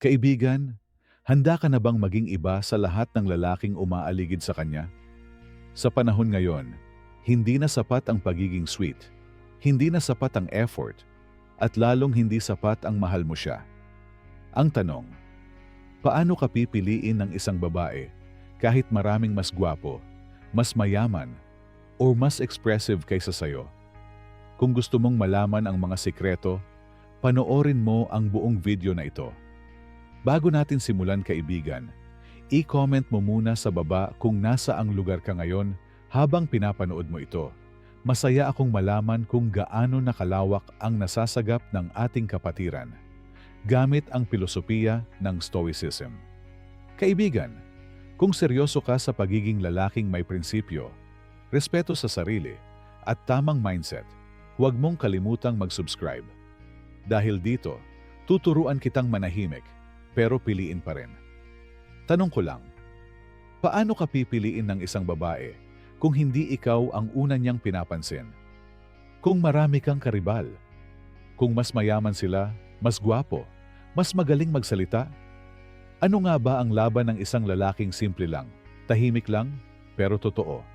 Kaibigan, handa ka na bang maging iba sa lahat ng lalaking umaaligid sa kanya? Sa panahon ngayon, hindi na sapat ang pagiging sweet, hindi na sapat ang effort, at lalong hindi sapat ang mahal mo siya. Ang tanong, paano ka pipiliin ng isang babae kahit maraming mas gwapo, mas mayaman, o mas expressive kaysa sayo? Kung gusto mong malaman ang mga sikreto, panoorin mo ang buong video na ito. Bago natin simulan kaibigan, i-comment mo muna sa baba kung nasa ang lugar ka ngayon habang pinapanood mo ito. Masaya akong malaman kung gaano nakalawak ang nasasagap ng ating kapatiran gamit ang filosofiya ng Stoicism. Kaibigan, kung seryoso ka sa pagiging lalaking may prinsipyo, respeto sa sarili, at tamang mindset, huwag mong kalimutang mag-subscribe. Dahil dito, tuturuan kitang manahimik, pero piliin pa rin. Tanong ko lang, paano ka pipiliin ng isang babae kung hindi ikaw ang una niyang pinapansin? Kung marami kang karibal, kung mas mayaman sila, mas gwapo, mas magaling magsalita, ano nga ba ang laban ng isang lalaking simple lang, tahimik lang, pero totoo?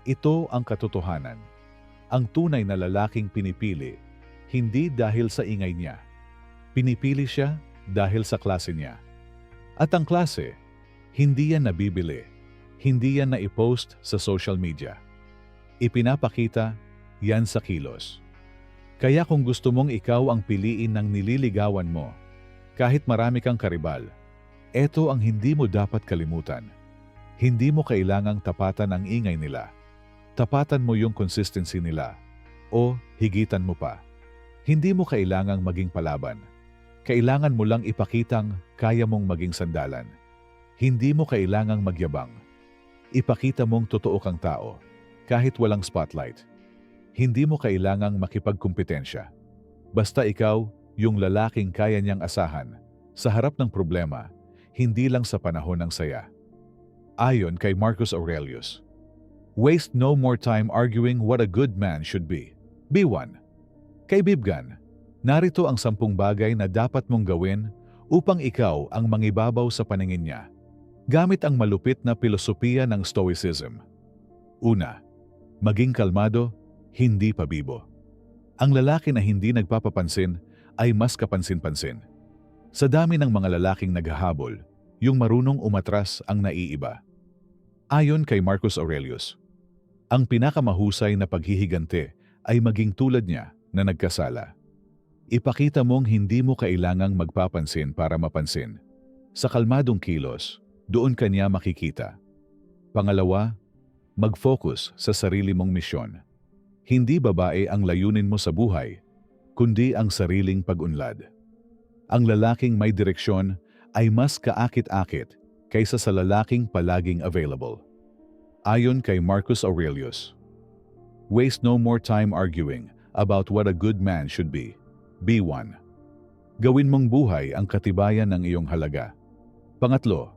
Ito ang katotohanan. Ang tunay na lalaking pinipili, hindi dahil sa ingay niya. Pinipili siya dahil sa klase niya. At ang klase, hindi yan nabibili, hindi yan na-post sa social media. Ipinapakita yan sa kilos. Kaya kung gusto mong ikaw ang piliin ng nililigawan mo, kahit marami kang karibal, eto ang hindi mo dapat kalimutan. Hindi mo kailangang tapatan ang ingay nila. Tapatan mo yung consistency nila. O higitan mo pa. Hindi mo kailangang maging palaban. Kailangan mo lang ipakitang kaya mong maging sandalan. Hindi mo kailangang magyabang. Ipakita mong totoo kang tao, kahit walang spotlight. Hindi mo kailangang makipagkumpetensya. Basta ikaw, yung lalaking kaya niyang asahan, sa harap ng problema, hindi lang sa panahon ng saya. Ayon kay Marcus Aurelius, waste no more time arguing what a good man should be. Be one. Kaibigan, narito ang 10 bagay na dapat mong gawin upang ikaw ang mangibabaw sa paningin niya, gamit ang malupit na filosofiya ng Stoicism. Una, maging kalmado, hindi pabibo. Ang lalaki na hindi nagpapapansin ay mas kapansin-pansin. Sa dami ng mga lalaking naghahabol, yung marunong umatras ang naiiba. Ayon kay Marcus Aurelius, ang pinakamahusay na paghihigante ay maging tulad niya na nagkasala. Ipakita mong hindi mo kailangang magpapansin para mapansin. Sa kalmadong kilos, doon ka niya makikita. Pangalawa, mag-focus sa sarili mong misyon. Hindi babae ang layunin mo sa buhay, kundi ang sariling pag-unlad. Ang lalaking may direksyon ay mas kaakit-akit kaysa sa lalaking palaging available. Ayon kay Marcus Aurelius, waste no more time arguing about what a good man should be. Be one. Gawin mong buhay ang katibayan ng iyong halaga. Pangatlo,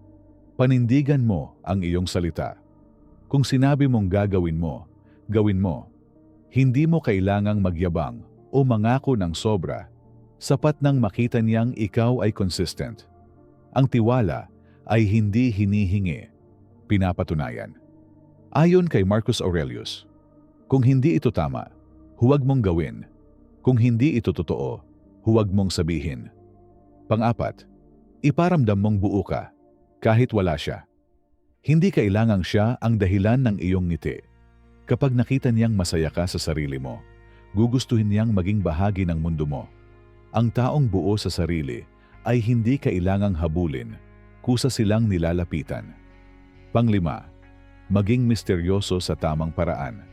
panindigan mo ang iyong salita. Kung sinabi mong gagawin mo, gawin mo. Hindi mo kailangang magyabang o mangako ng sobra. Sapat nang makita niyang ikaw ay consistent. Ang tiwala ay hindi hinihingi, pinapatunayan. Ayon kay Marcus Aurelius, kung hindi ito tama, huwag mong gawin. Kung hindi ito totoo, huwag mong sabihin. Pang-apat, iparamdam mong buo ka, kahit wala siya. Hindi kailangang siya ang dahilan ng iyong ngiti. Kapag nakita niyang masaya ka sa sarili mo, gugustuhin niyang maging bahagi ng mundo mo. Ang taong buo sa sarili ay hindi kailangang habulin, kusa silang nilalapitan. Panglima, maging misteryoso sa tamang paraan.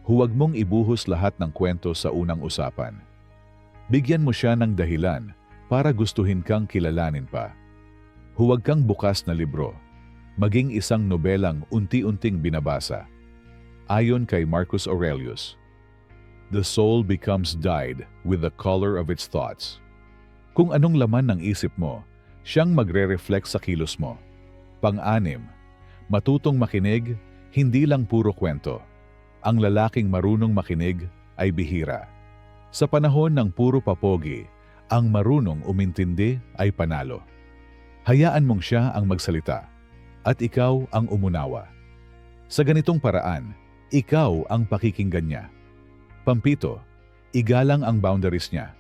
Huwag mong ibuhos lahat ng kwento sa unang usapan. Bigyan mo siya ng dahilan para gustuhin kang kilalanin pa. Huwag kang bukas na libro. Maging isang nobelang unti-unting binabasa. Ayon kay Marcus Aurelius, the soul becomes dyed with the color of its thoughts. Kung anong laman ng isip mo, siyang magre-reflect sa kilos mo. Pang-anim, matutong makinig, hindi lang puro kwento. Ang lalaking marunong makinig ay bihira. Sa panahon ng puro papogi Ang marunong umintindi ay panalo. Hayaan mong siya ang magsalita at ikaw ang umunawa. Sa ganitong paraan, ikaw ang pakikinggan niya. Pampito, igalang ang boundaries niya.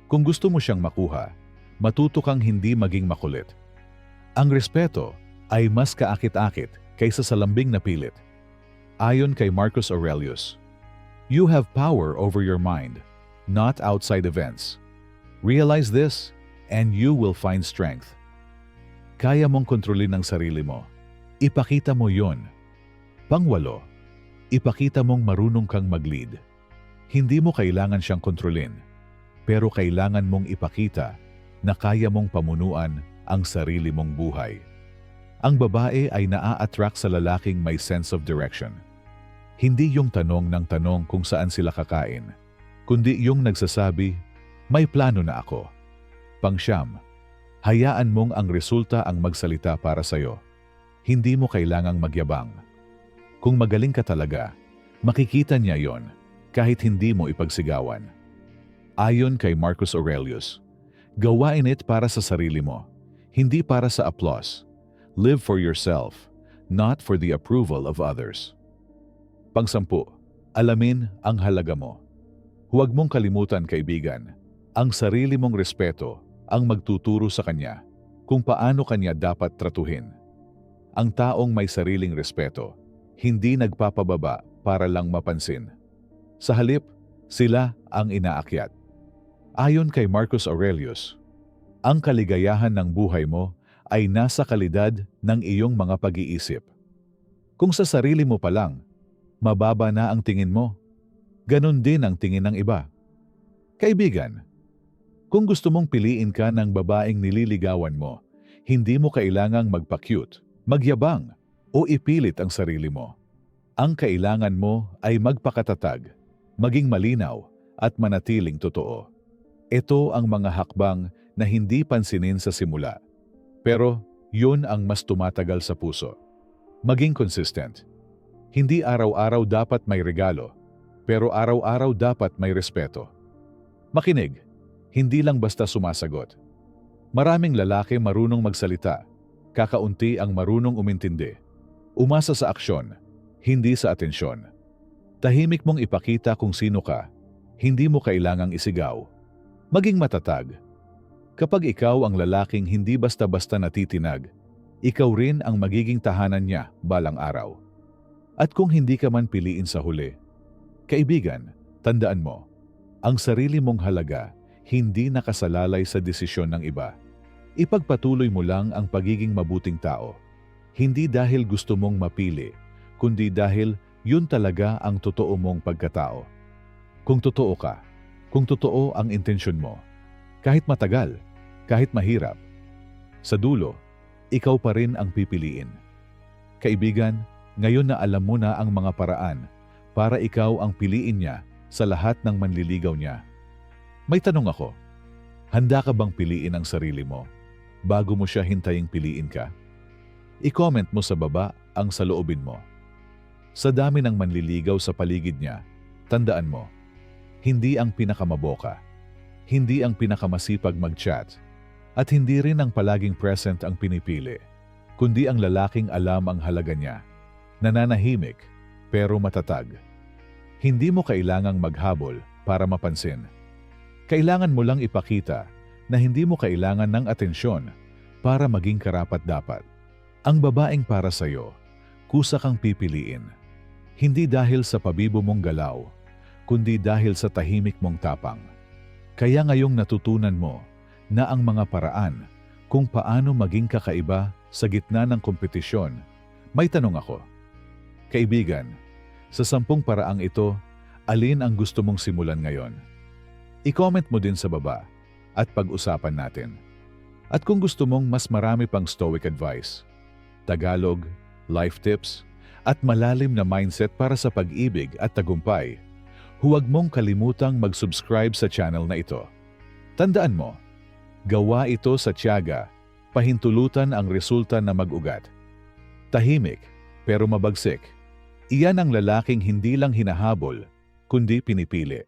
Kung gusto mo siyang makuha, matuto kang hindi maging makulit. Ang respeto ay mas kaakit-akit kaysa sa lambing na pilit. Ayon kay Marcus Aurelius, "You have power over your mind, not outside events. Realize this, and you will find strength." Kaya mong kontrolin ang sarili mo. Ipakita mo yon. Pangwalo, ipakita mong marunong kang mag-lead. Hindi mo kailangan siyang kontrolin, pero kailangan mong ipakita na kaya mong pamunuan ang sarili mong buhay. Ang babae ay naa-attract sa lalaking may sense of direction. Hindi yung tanong ng tanong kung saan sila kakain, kundi yung nagsasabi, "May plano na ako." Pangsyam, hayaan mong ang resulta ang magsalita para sa'yo. Hindi mo kailangang magyabang. Kung magaling ka talaga, makikita niya yon kahit hindi mo ipagsigawan. Ayon kay Marcus Aurelius, gawain it para sa sarili mo, hindi para sa applause. Live for yourself, not for the approval of others. Pangsampu, alamin ang halaga mo. Huwag mong kalimutan, kaibigan, ang sarili mong respeto ang magtuturo sa kanya kung paano kanya dapat tratuhin. Ang taong may sariling respeto, hindi nagpapababa para lang mapansin. Sa halip, sila ang inaakyat. Ayon kay Marcus Aurelius, ang kaligayahan ng buhay mo ay nasa kalidad ng iyong mga pag-iisip. Kung sa sarili mo pa lang, mababa na ang tingin mo, ganun din ang tingin ng iba. Kaibigan, kung gusto mong piliin ka ng babaeng nililigawan mo, hindi mo kailangang magpa-cute, magyabang, o ipilit ang sarili mo. Ang kailangan mo ay magpakatatag, maging malinaw, at manatiling totoo. Ito ang mga hakbang na hindi pansinin sa simula. Pero yun ang mas tumatagal sa puso. Maging consistent. Hindi araw-araw dapat may regalo, pero araw-araw dapat may respeto. Makinig, hindi lang basta sumasagot. Maraming lalaki marunong magsalita, kakaunti ang marunong umintindi. Umasa sa aksyon, hindi sa atensyon. Tahimik mong ipakita kung sino ka, hindi mo kailangang isigaw. Maging matatag. Kapag ikaw ang lalaking hindi basta-basta natitinag, ikaw rin ang magiging tahanan niya balang araw. At kung hindi ka man piliin sa huli, kaibigan, tandaan mo, ang sarili mong halaga hindi nakasalalay sa desisyon ng iba. Ipagpatuloy mo lang ang pagiging mabuting tao. Hindi dahil gusto mong mapili, kundi dahil yun talaga ang totoo mong pagkatao. Kung totoo ka, kung totoo ang intensyon mo, kahit matagal, kahit mahirap, sa dulo, ikaw pa rin ang pipiliin. Kaibigan, ngayon na alam mo na ang mga paraan para ikaw ang piliin niya sa lahat ng manliligaw niya. May tanong ako, handa ka bang piliin ang sarili mo bago mo siya hintaying piliin ka? I-comment mo sa baba ang saloobin mo. Sa dami ng manliligaw sa paligid niya, tandaan mo, hindi ang pinakamaboka, hindi ang pinakamasipag mag-chat, at hindi rin ang palaging present ang pinipili, kundi ang lalaking alam ang halaga niya, nananahimik pero matatag. Hindi mo kailangang maghabol para mapansin. Kailangan mo lang ipakita na hindi mo kailangan ng atensyon para maging karapat-dapat. Ang babaeng para sa'yo, kusa kang pipiliin. Hindi dahil sa pabibo mong galaw, kundi dahil sa tahimik mong tapang. Kaya ngayong natutunan mo na ang mga paraan kung paano maging kakaiba sa gitna ng kompetisyon, may tanong ako. Kaibigan, sa 10 paraang ito, alin ang gusto mong simulan ngayon? I-comment mo din sa baba at pag-usapan natin. At kung gusto mong mas marami pang Stoic advice, Tagalog, life tips, at malalim na mindset para sa pag-ibig at tagumpay, huwag mong kalimutang mag-subscribe sa channel na ito. Tandaan mo, gawa ito sa tiyaga, pahintulutan ang resulta na mag-ugat. Tahimik, pero mabagsik. Iyan ang lalaking hindi lang hinahabol, kundi pinipili.